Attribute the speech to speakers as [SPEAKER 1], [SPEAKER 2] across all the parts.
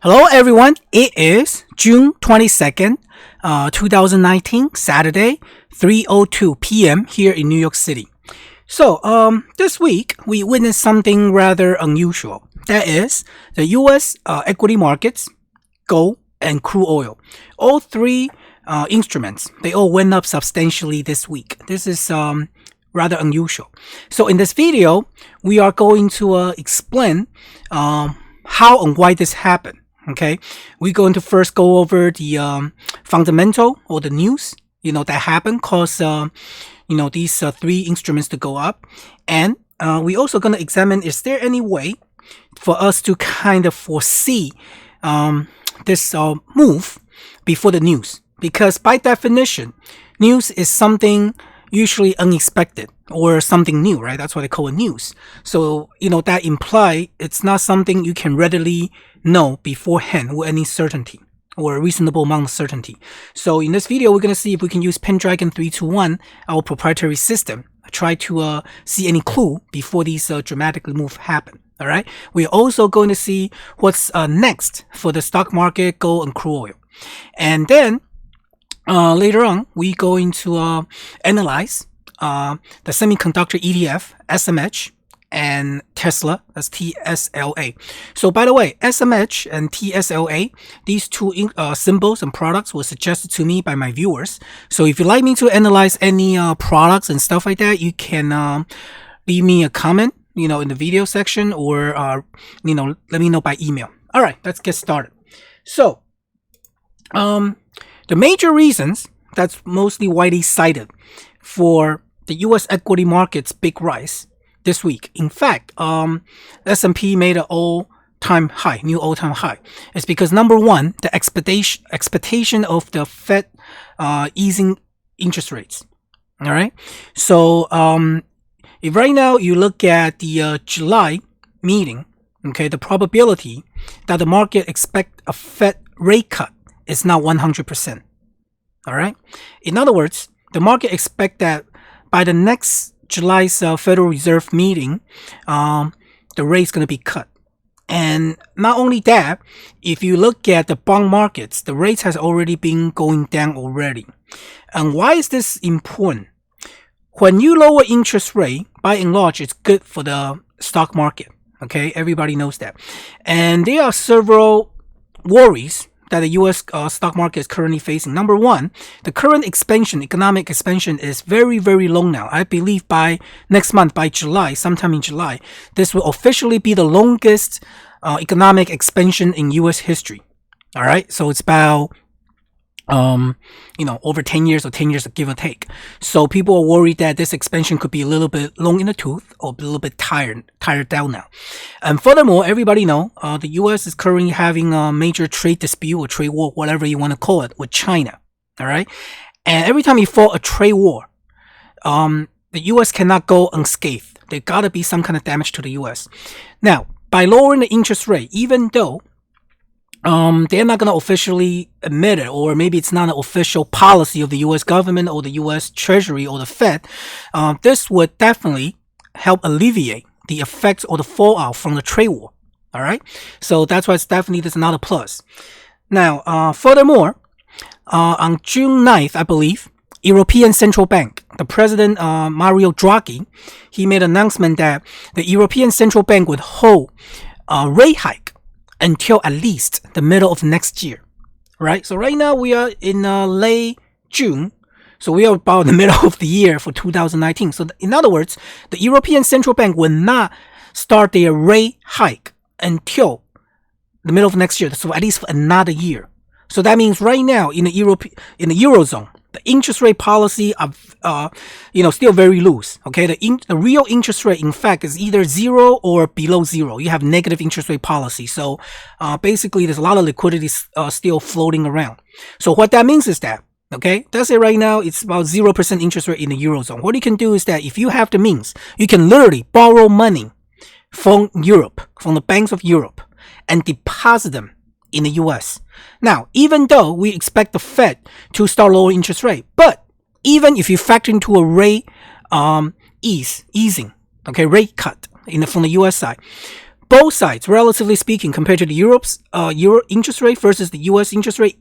[SPEAKER 1] Hello everyone, it is June 22nd, 2019, Saturday, 3:02 p.m. here in New York City. So, this week we witnessed something rather unusual. That is, the U.S. Equity markets, gold, and crude oil. All three instruments, they all went up substantially this week. This is rather unusual. So in this video, we are going to explain how and why this happened. Okay, we're going to first go over the fundamental or the news, that happened cause, these three instruments to go up. And we're also going to examine, is there any way for us to kind of foresee this move before the news? Because by definition, news is something usually unexpected or something new, right? That's why they call it news. So, that imply it's not something you can readily know beforehand with any certainty or a reasonable amount of certainty. So in this video, we're going to see if we can use Pendragon 321, our proprietary system, try to see any clue before these dramatically move happen. All right. We're also going to see what's next for the stock market, gold, and crude oil. And then later on, we're going to analyze the semiconductor ETF, SMH, and Tesla, that's TSLA. So by the way, SMH and TSLA, these two symbols and products were suggested to me by my viewers. So if you'd like me to analyze any products and stuff like that, you can leave me a comment, in the video section, or let me know by email. All right, let's get started. So the major reasons that's mostly widely cited for the U.S. equity market's big rise this week. In fact, S&P made an all-time high, new all-time high. It's because number one, the expectation of the Fed easing interest rates. All right. So if right now you look at the July meeting, okay, the probability that the market expect a Fed rate cut is now 100%. All right. In other words, the market expect that by the next July's Federal Reserve meeting, the rate's going to be cut. And not only that, if you look at the bond markets, the rates has already been going down already. And why is this important? When you lower interest rate, by and large, it's good for the stock market. Okay, everybody knows that. And there are several worries that the U.S. Stock market is currently facing. Number one, the current economic expansion is very, very low now. I believe by next month, by July, sometime in July, this will officially be the longest economic expansion in U.S. history. All right, so it's about over 10 years or 10 years, give or take. So people are worried that this expansion could be a little bit long in the tooth or a little bit tired down now. And furthermore, everybody know the U.S. is currently having a major trade dispute or trade war, whatever you want to call it, with China. All right. And every time you fought a trade war, the U.S. cannot go unscathed. There gotta be some kind of damage to the U.S. Now, by lowering the interest rate, even though they're not going to officially admit it, or maybe it's not an official policy of the U.S. government or the U.S. Treasury or the Fed, this would definitely help alleviate the effects or the fallout from the trade war. All right. So that's why it's definitely there's another plus. Now, furthermore, on June 9th, I believe, European Central Bank, the president, Mario Draghi, he made an announcement that the European Central Bank would hold a rate hike until at least the middle of next year, right? So right now we are in late June, so we are about the middle of the year for 2019. So in other words, the European Central Bank will not start their rate hike until the middle of next year, so at least for another year. So that means right now in the Eurozone, the interest rate policy are, still very loose. Okay, the real interest rate, in fact, is either zero or below zero. You have negative interest rate policy. So basically, there's a lot of liquidity still floating around. So what that means is that, okay, let's say right now it's about 0% interest rate in the Eurozone. What you can do is that if you have the means, you can literally borrow money from Europe, from the banks of Europe, and deposit them in the US. Now, even though we expect the Fed to start lowering interest rate, but even if you factor into a rate easing, okay, rate cut from the US side, both sides, relatively speaking, compared to the Euro interest rate versus the US interest rate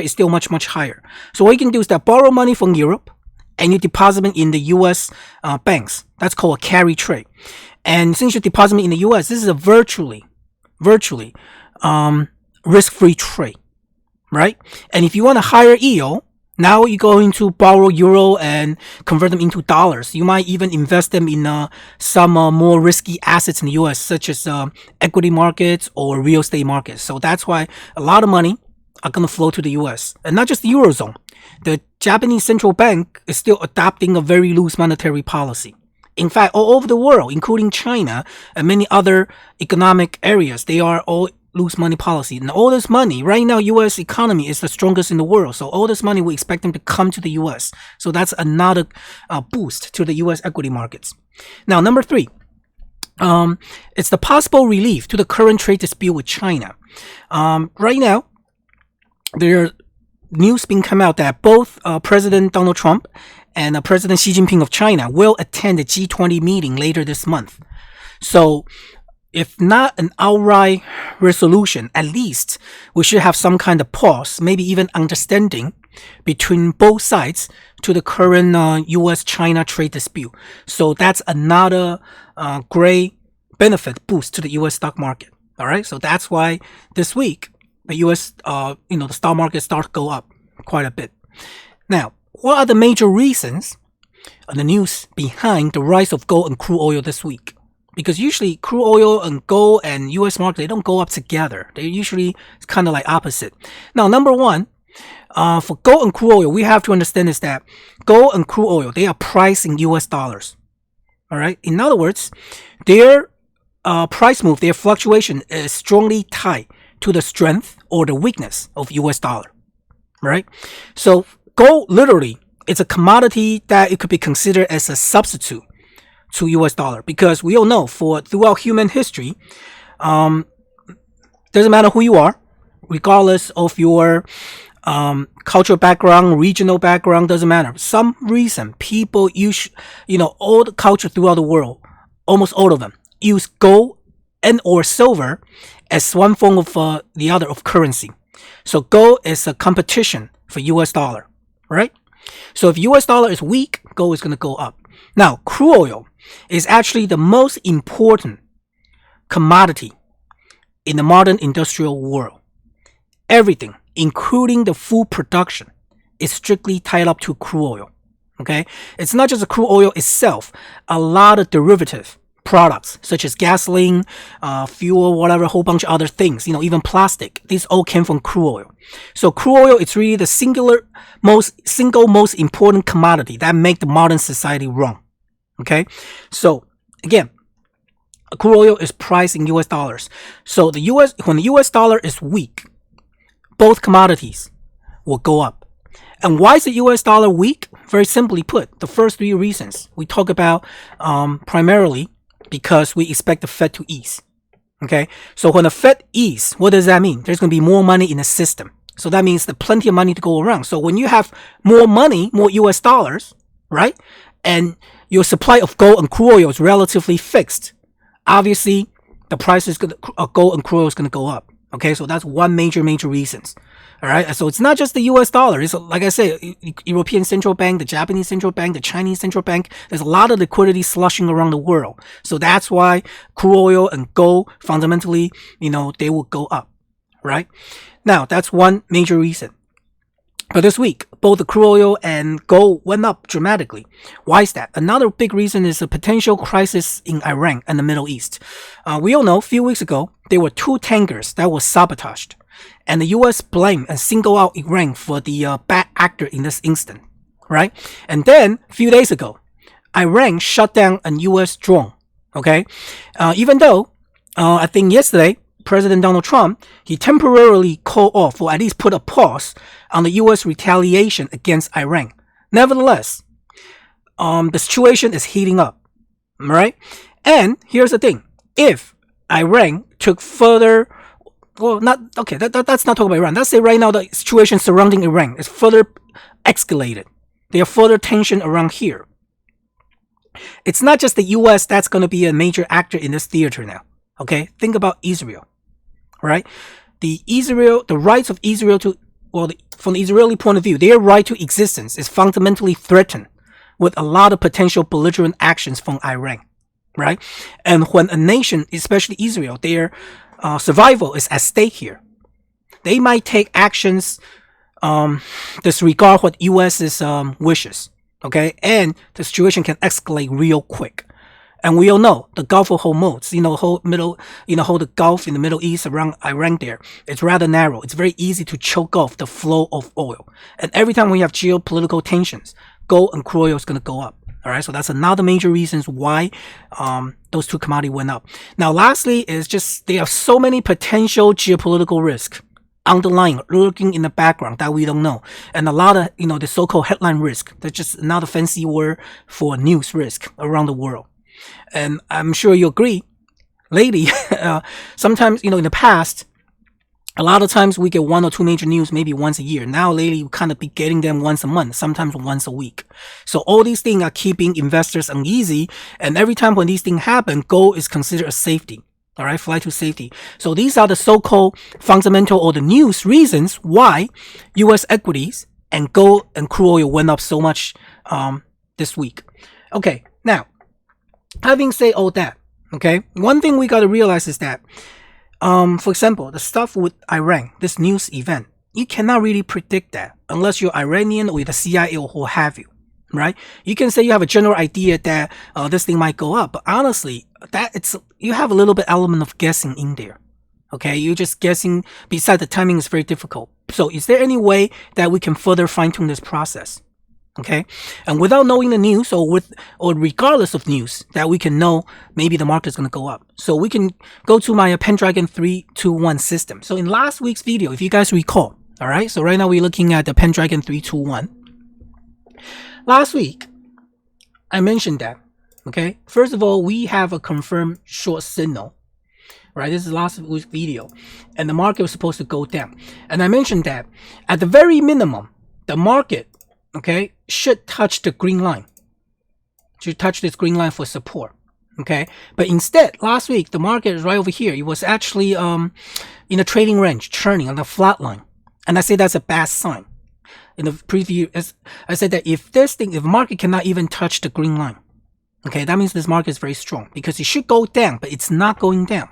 [SPEAKER 1] is still much, much higher. So what you can do is that borrow money from Europe and you deposit it in the US banks. That's called a carry trade. And since you deposit it in the US, this is a virtually risk-free trade, right? And if you want a higher yield, now you're going to borrow euro and convert them into dollars. You might even invest them in some more risky assets in the US, such as equity markets or real estate markets. So that's why a lot of money are going to flow to the US. And not just the Eurozone. The Japanese central bank is still adopting a very loose monetary policy. In fact, all over the world, including China and many other economic areas, they are all loose money policy. And all this money, right now, U.S. economy is the strongest in the world. So all this money, we expect them to come to the U.S. So that's another boost to the U.S. equity markets. Now, number 3, it's the possible relief to the current trade dispute with China. Right now, there news being come out that both President Donald Trump and President Xi Jinping of China will attend the G20 meeting later this month. So if not an outright resolution, at least we should have some kind of pause, maybe even understanding between both sides to the current US-China trade dispute. So that's another great benefit boost to the US stock market. All right, so that's why this week the US, the stock market starts to go up quite a bit. Now, what are the major reasons and the news behind the rise of gold and crude oil this week? Because usually crude oil and gold and US market, they don't go up together. They usually it's kind of like opposite. Now, number 1, for gold and crude oil, we have to understand is that gold and crude oil, they are priced in US dollars. All right. In other words, their price move, their fluctuation is strongly tied to the strength or the weakness of US dollar. Right. So gold literally, it's a commodity that it could be considered as a substitute to US dollar, because we all know throughout human history, doesn't matter who you are, regardless of your cultural background, regional background, doesn't matter. For some reason, people use, all the culture throughout the world, almost all of them, use gold and or silver as one form of the other of currency. So gold is a competition for US dollar, right? So if US dollar is weak, gold is going to go up. Now, crude oil is actually the most important commodity in the modern industrial world. Everything, including the food production, is strictly tied up to crude oil. Okay? It's not just the crude oil itself. A lot of derivative products, such as gasoline, fuel, whatever, a whole bunch of other things, even plastic, these all came from crude oil. So crude oil is really the single most important commodity that make the modern society run. Okay, so again, crude oil is priced in US dollars. So when the US dollar is weak, both commodities will go up. And why is the US dollar weak? Very simply put, the first 3 reasons we talk about primarily because we expect the Fed to ease. Okay, so when the Fed ease, what does that mean? There's going to be more money in the system. So that means there's plenty of money to go around. So when you have more money, more US dollars, right? And your supply of gold and crude oil is relatively fixed, obviously the price of gold and crude oil is going to go up. Okay, so that's one major reasons. All right, so it's not just the US dollar. It's like I say, European Central Bank, the Japanese Central Bank, the Chinese Central Bank. There's a lot of liquidity slushing around the world. So that's why crude oil and gold fundamentally, they will go up. Right? Now, that's one major reason. But this week, both the crude oil and gold went up dramatically. Why is that? Another big reason is a potential crisis in Iran and the Middle East. We all know a few weeks ago, there were 2 tankers that were sabotaged. And the US blamed and singled out Iran for the bad actor in this instant. Right? And then, a few days ago, Iran shut down a US drone. Okay? Even though, I think yesterday, President Donald Trump, he temporarily called off or at least put a pause on the U.S. retaliation against Iran. Nevertheless, the situation is heating up, right? And here's the thing. If Iran took further, well, not, okay, that's not talking about Iran. Let's say right now the situation surrounding Iran is further escalated. There are further tension around here. It's not just the U.S. that's going to be a major actor in this theater now. Okay, think about Israel, right? The rights of Israel to, well, from the Israeli point of view, their right to existence is fundamentally threatened with a lot of potential belligerent actions from Iran, right? And when a nation, especially Israel, their survival is at stake here, they might take actions disregard what U.S.'s wishes, okay? And the situation can escalate real quick. And we all know the Gulf of Hormuz, the Gulf in the Middle East around Iran there, it's rather narrow. It's very easy to choke off the flow of oil. And every time we have geopolitical tensions, gold and crude oil is going to go up. All right, so that's another major reasons why those two commodities went up. Now, lastly, is just there are so many potential geopolitical risks underlying, lurking in the background that we don't know. And a lot of, the so-called headline risk, that's just another fancy word for news risk around the world. And I'm sure you agree, lately, sometimes, in the past, a lot of times we get one or two major news maybe once a year. Now lately, we kind of be getting them once a month, sometimes once a week. So all these things are keeping investors uneasy. And every time when these things happen, gold is considered a safety. All right, flight to safety. So these are the so-called fundamental or the news reasons why U.S. equities and gold and crude oil went up so much this week. Okay, now, having said all that, okay, one thing we got to realize is that, for example, the stuff with Iran, this news event, you cannot really predict that unless you're Iranian or the CIA or what have you, right? You can say you have a general idea that this thing might go up, but honestly, you have a little bit element of guessing in there. Okay, you're just guessing. Besides, the timing is very difficult. So, is there any way that we can further fine-tune this process? Okay, and without knowing the news or regardless of news, that we can know maybe the market is going to go up. So we can go to my Pendragon 321 system. So in last week's video, if you guys recall, all right, so right now we're looking at the Pendragon 321. Last week, I mentioned that, okay, first of all, we have a confirmed short signal, right? This is last week's video, and the market was supposed to go down. And I mentioned that at the very minimum, the market, okay, should touch the green line. Should touch this green line for support. Okay, but instead, last week the market is right over here. It was actually in a trading range, churning on the flat line, and I say that's a bad sign. In the preview, as I said that if market cannot even touch the green line, okay, that means this market is very strong because it should go down, but it's not going down.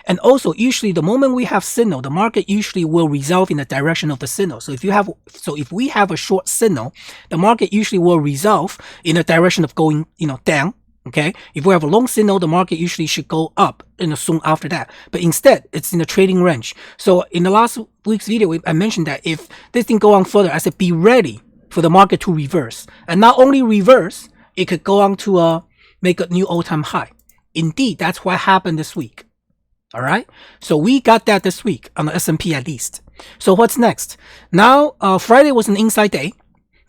[SPEAKER 1] And also, usually the moment we have signal, the market usually will resolve in the direction of the signal. So if we have a short signal, the market usually will resolve in the direction of going, down. Okay. If we have a long signal, the market usually should go up, soon after that. But instead, it's in the trading range. So in the last week's video, I mentioned that if this thing go on further, I said be ready for the market to reverse, and not only reverse, it could go on to make a new all-time high. Indeed, that's what happened this week. All right, so we got that this week on the S&P at least. So what's next? Now, Friday was an inside day.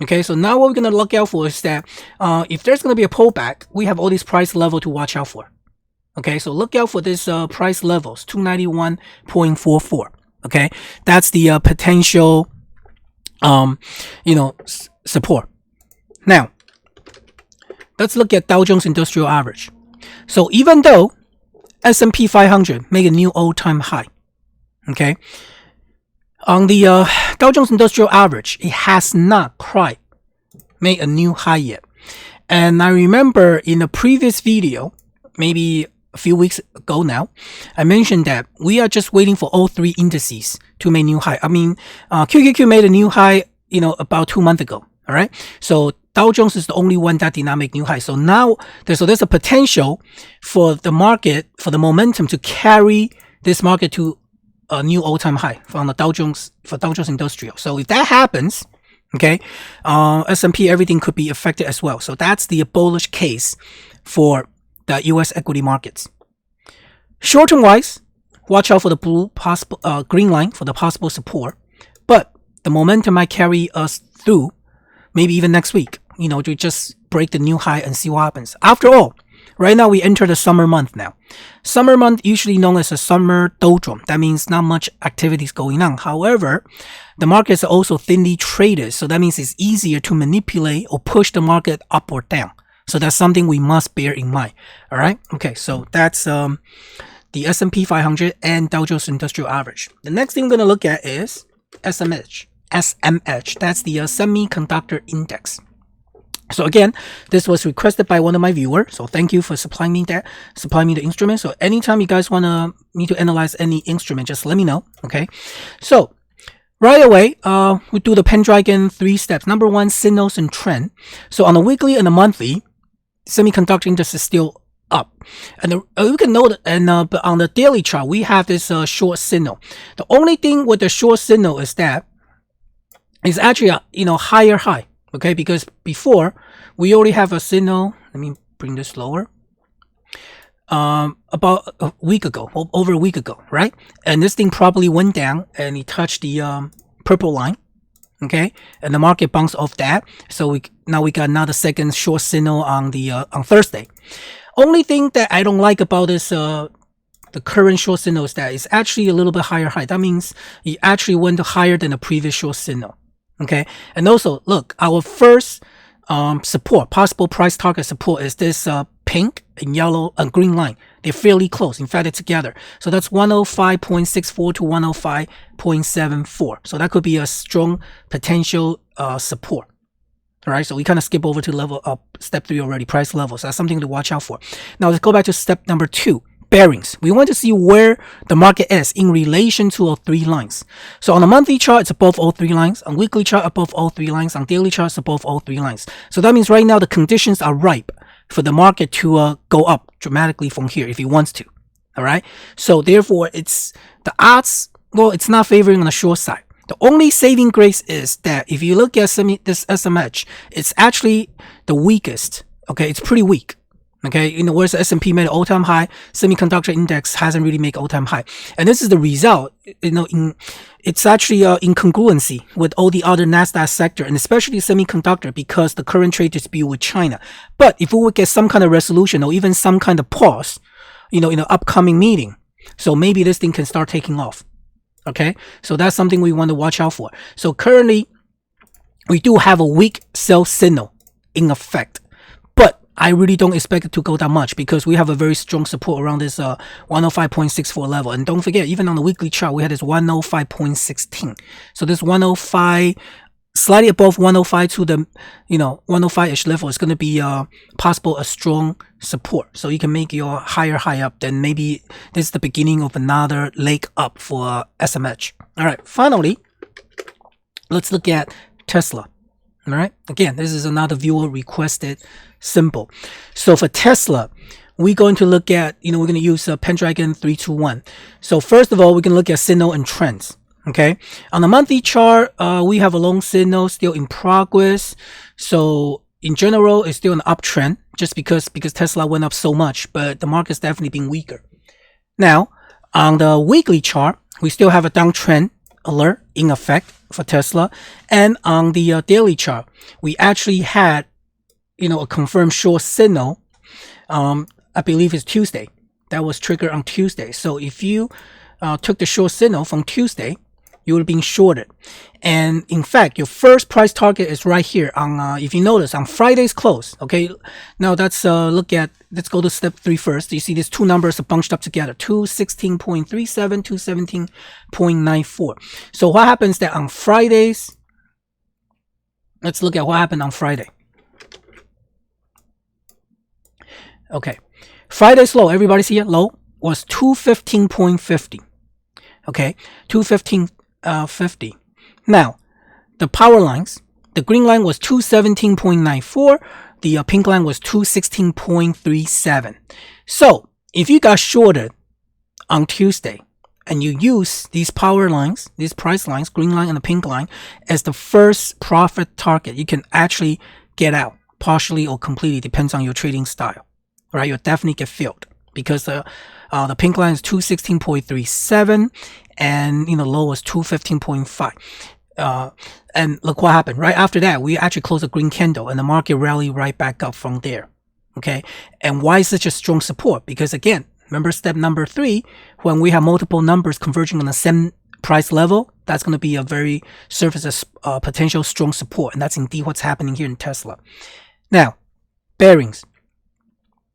[SPEAKER 1] Okay, so now what we're going to look out for is that if there's going to be a pullback, we have all these price level to watch out for. Okay, so look out for this price levels, 291.44. Okay, that's the potential, support. Now, let's look at Dow Jones Industrial Average. So even though S&P 500 make a new all-time high, okay, on the Dow Jones Industrial Average, it has not quite made a new high yet. And I remember in a previous video, maybe a few weeks ago now, I mentioned that we are just waiting for all three indices to make new high. I mean, QQQ made a new high, about 2 months ago. All right, so Dow Jones is the only one that did not make new high. So now there's a potential for the market, for the momentum to carry this market to a new all-time high from the Dow Jones Industrial. So if that happens, okay, S&P, everything could be affected as well. So that's the bullish case for the U.S. equity markets. Short-term wise, watch out for the green line for the possible support, but the momentum might carry us through. Maybe even next week, to just break the new high and see what happens. After all, right now we enter the summer month now. Summer month usually known as a summer doldrum. That means not much activities going on. However, the markets are also thinly traded. So that means it's easier to manipulate or push the market up or down. So that's something we must bear in mind. All right. Okay. So that's the S&P 500 and Dow Jones Industrial Average. The next thing we're going to look at is SMH. SMH, that's the Semiconductor Index. So again, this was requested by one of my viewers. So thank you for supplying me the instrument. So anytime you guys want me to analyze any instrument, just let me know. Okay. So right away, we do the Pendragon 3 steps. Number 1, signals and trend. So on the weekly and the monthly, semiconductor index is still up. And you can note, but on the daily chart, we have this short signal. The only thing with the short signal is that it's actually a higher high. Okay, because before we already have a signal. Let me bring this lower. About a week ago, over a week ago, right? And this thing probably went down and it touched the purple line. Okay, and the market bounced off that. So now we got another second short signal on Thursday. Only thing that I don't like about this the current short signal is that it's actually a little bit higher high. That means it actually went higher than the previous short signal. Okay, and also look, our first support, possible price target support, is this pink and yellow and green line. They're fairly close. In fact, they're together. So that's 105.64 to 105.74. So that could be a strong potential support. All right, so we kind of skip over to level up, step 3 already, price levels. So that's something to watch out for. Now let's go back to step number 2. Bearings. We want to see where the market is in relation to all 3 lines. So on a monthly chart, it's above all 3 lines. On weekly chart, above all 3 lines. On daily charts, above all 3 lines. So that means right now the conditions are ripe for the market to go up dramatically from here if it wants to. All right. So therefore, it's the odds. Well, it's not favoring on the short side. The only saving grace is that if you look at this SMH, it's actually the weakest. Okay, it's pretty weak. Okay, whereas the S&P made an all-time high, semiconductor index hasn't really made all-time high, and this is the result. It's actually incongruency with all the other Nasdaq sector, and especially semiconductor, because the current trade dispute with China. But if we would get some kind of resolution or even some kind of pause, in the upcoming meeting, so maybe this thing can start taking off. Okay, so that's something we want to watch out for. So currently, we do have a weak sell signal in effect. I really don't expect it to go that much because we have a very strong support around this 105.64 level. And don't forget, even on the weekly chart, we had this 105.16. So this 105, slightly above 105 to the 105-ish level is going to be possible a strong support. So you can make your higher high up. Then maybe this is the beginning of another leg up for SMH. All right, finally, let's look at Tesla. All right, again, this is another viewer requested symbol. So for Tesla, we're going to look at, we're going to use Pendragon 321. So first of all, we're going to look at signal and trends. Okay, on the monthly chart, we have a long signal still in progress. So in general, it's still an uptrend just because Tesla went up so much, but the market's definitely been weaker. Now, on the weekly chart, we still have a downtrend alert in effect for Tesla, and on the daily chart, we actually had a confirmed short signal. I believe it's Tuesday. That was triggered on Tuesday. So if you took the short signal from Tuesday, you would have been shorted. And in fact, your first price target is right here on, if you notice, on Friday's close. Okay, now let's go to step 3 first. You see these two numbers are bunched up together, 216.37, 217.94. So what happens that on Fridays, let's look at what happened on Friday. Okay, Friday's low, everybody see it? Low was 215.50. Okay, 215.50. Now, the power lines, the green line was 217.94. The pink line was 216.37. So, if you got shorted on Tuesday and you use these power lines, these price lines, green line and the pink line, as the first profit target, you can actually get out partially or completely, depends on your trading style. Right, you'll definitely get filled because the pink line is 216.37 and low was 215.5. And look what happened. Right after that, we actually closed a green candle and the market rallied right back up from there. Okay, and why is such a strong support? Because again, remember step number 3, when we have multiple numbers converging on the same price level, that's going to be a very serve as a potential strong support, and that's indeed what's happening here in Tesla. Now, bearings.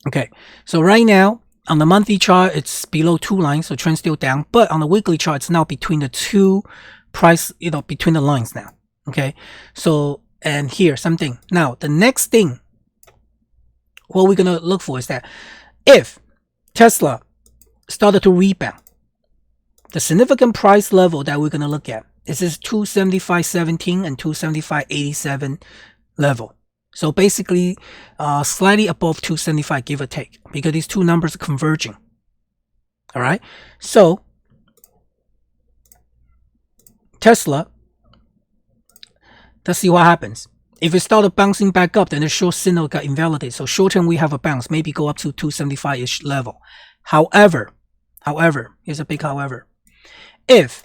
[SPEAKER 1] Okay, so right now, On the monthly chart, it's below 2 lines, so trend still down. But on the weekly chart, it's now between the 2 price, between the lines now. Okay, so, and here, same thing. Now, the next thing, what we're going to look for is that if Tesla started to rebound, the significant price level that we're going to look at is this 275.17 and 275.87 level. So basically, slightly above 275, give or take, because these two numbers are converging. All right. So Tesla, let's see what happens. If it started bouncing back up, then the short signal got invalidated. So short term, we have a bounce, maybe go up to 275-ish level. However, here's a big however. If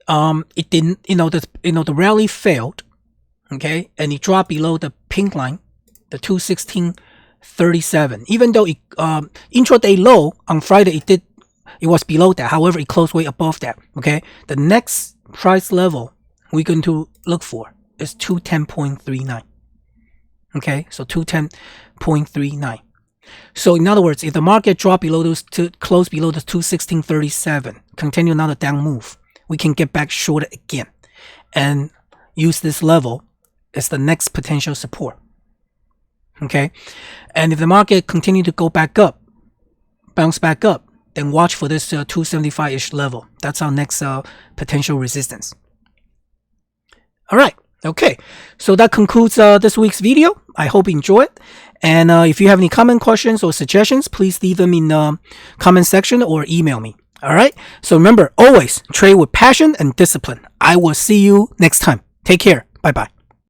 [SPEAKER 1] it didn't, the rally failed. Okay, and it dropped below the pink line, the 216.37. Even though it intraday low on Friday, it was below that. However, it closed way above that. Okay, the next price level we're going to look for is 210.39. Okay, so 210.39. So in other words, if the market dropped below those close below the 216.37, continue another down move, we can get back short again and use this level as the next potential support. Okay, and if the market continue to go back up, bounce back up, then watch for this 275-ish level. That's our next potential resistance. All right. Okay, so that concludes this week's video. I hope you enjoy it. And if you have any comment, questions, or suggestions, please leave them in the comment section or email me. All right. So remember, always trade with passion and discipline. I will see you next time. Take care. Bye-bye.